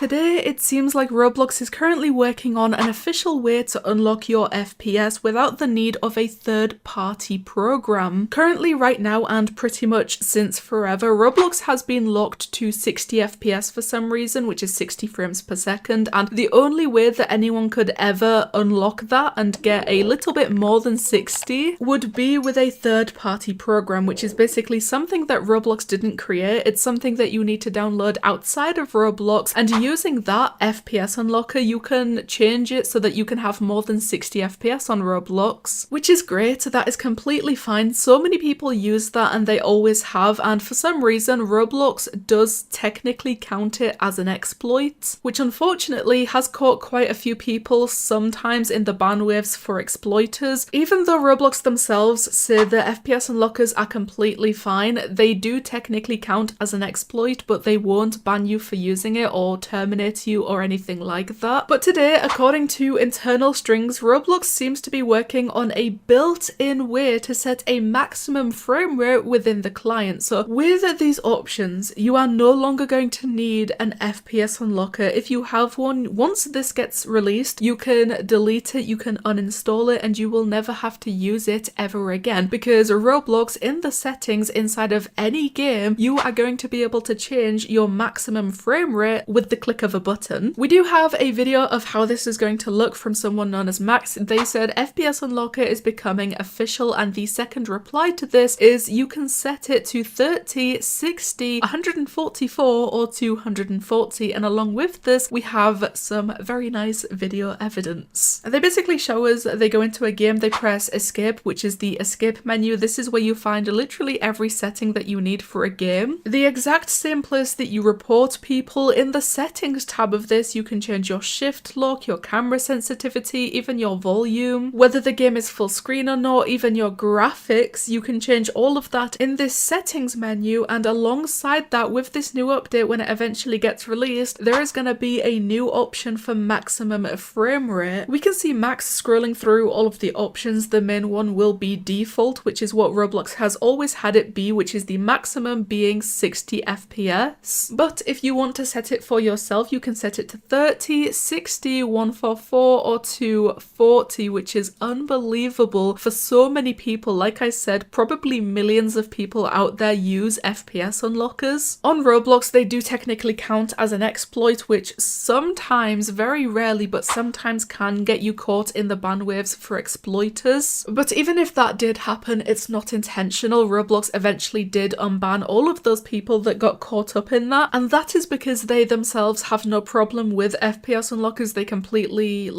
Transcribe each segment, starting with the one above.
Today, it seems like Roblox is currently working on an official way to unlock your FPS without the need of a third-party program. Currently, right now, and pretty much since forever, Roblox has been locked to 60 FPS for some reason, which is 60 frames per second, and the only way that anyone could ever unlock that and get a little bit more than 60 would be with a third-party program, which is basically something that Roblox didn't create. It's something that you need to download outside of Roblox, and using that FPS unlocker, you can change it so that you can have more than 60 FPS on Roblox, which is great. That is completely fine. So many people use that and they always have, and for some reason Roblox does technically count it as an exploit, which unfortunately has caught quite a few people sometimes in the ban waves for exploiters. Even though Roblox themselves say the FPS unlockers are completely fine, they do technically count as an exploit, but they won't ban you for using it or terminate you or anything like that. But today, according to internal strings, Roblox seems to be working on a built-in way to set a maximum frame rate within the client. So with these options, you are no longer going to need an FPS unlocker. If you have one, once this gets released, you can delete it, you can uninstall it, and you will never have to use it ever again, because Roblox, in the settings inside of any game, you are going to be able to change your maximum frame rate with the click of a button. We do have a video of how this is going to look from someone known as Max. They said FPS unlocker is becoming official, and the second reply to this is you can set it to 30, 60, 144 or 240, and along with this we have some very nice video evidence. They basically show us they go into a game, they press escape, which is the escape menu. This is where you find literally every setting that you need for a game. The exact same place that you report people. In the settings tab of this, you can change your shift lock, your camera sensitivity, even your volume, whether the game is full screen or not, even your graphics. You can change all of that in this settings menu, and alongside that, with this new update, when it eventually gets released, there is going to be a new option for maximum frame rate. We can see Max scrolling through all of the options. The main one will be default, which is what Roblox has always had it be, which is the maximum being 60 FPS. But if you want to set it for yourself, you can set it to 30, 60, 144 or 240, which is unbelievable for so many people. Like I said, probably millions of people out there use FPS unlockers. On Roblox, they do technically count as an exploit, which sometimes, very rarely, but sometimes can get you caught in the ban waves for exploiters. But even if that did happen, it's not intentional. Roblox eventually did unban all of those people that got caught up in that, and that is because they themselves have no problem with FPS unlockers. They completely,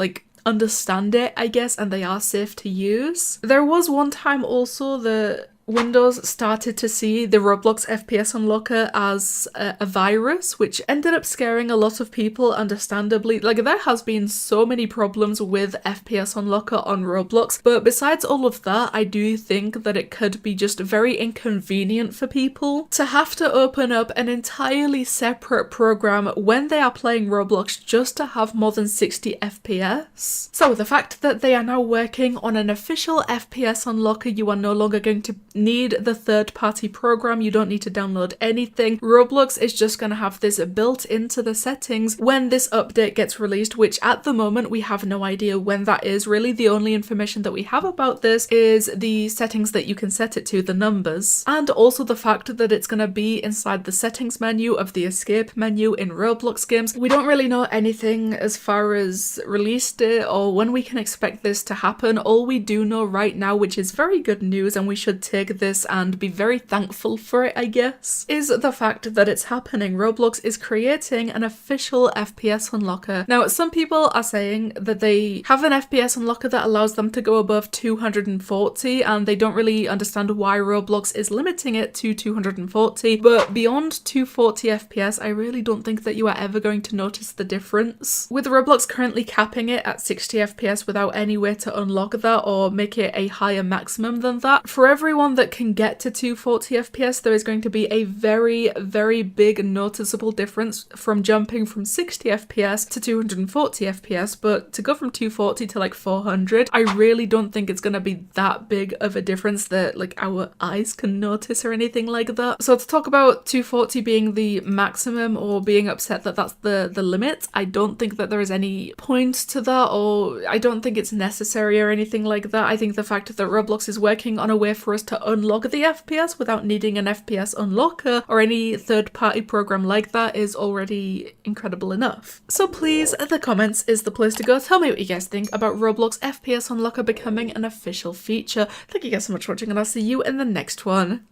understand it, I guess, and they are safe to use. There was one time also that Windows started to see the Roblox FPS unlocker as a virus, which ended up scaring a lot of people, understandably. There has been so many problems with FPS unlocker on Roblox, but besides all of that, I do think that it could be just very inconvenient for people to have to open up an entirely separate program when they are playing Roblox just to have more than 60 FPS. So the fact that they are now working on an official FPS unlocker, you are no longer going to need the third-party program, you don't need to download anything. Roblox is just going to have this built into the settings when this update gets released, which at the moment we have no idea when that is. Really, the only information that we have about this is the settings that you can set it to, the numbers, and also the fact that it's going to be inside the settings menu of the escape menu in Roblox games. We don't really know anything as far as release date or when we can expect this to happen. All we do know right now, which is very good news, and we should take this and be very thankful for it, I guess, is the fact that it's happening. Roblox is creating an official FPS unlocker. Now, some people are saying that they have an FPS unlocker that allows them to go above 240, and they don't really understand why Roblox is limiting it to 240, but beyond 240 FPS, I really don't think that you are ever going to notice the difference. With Roblox currently capping it at 60 FPS without any way to unlock that or make it a higher maximum than that, for everyone anyone that can get to 240 FPS, there is going to be a very, very big noticeable difference from jumping from 60 FPS to 240 FPS, but to go from 240 to like 400, I really don't think it's going to be that big of a difference that like our eyes can notice or anything like that. So to talk about 240 being the maximum or being upset that that's the limit, I don't think that there is any point to that, or I don't think it's necessary or anything like that. I think the fact that Roblox is working on a way for us to unlock the FPS without needing an FPS unlocker or any third-party program like that is already incredible enough. So please, the comments is the place to go. Tell me what you guys think about Roblox FPS unlocker becoming an official feature. Thank you guys so much for watching, and I'll see you in the next one.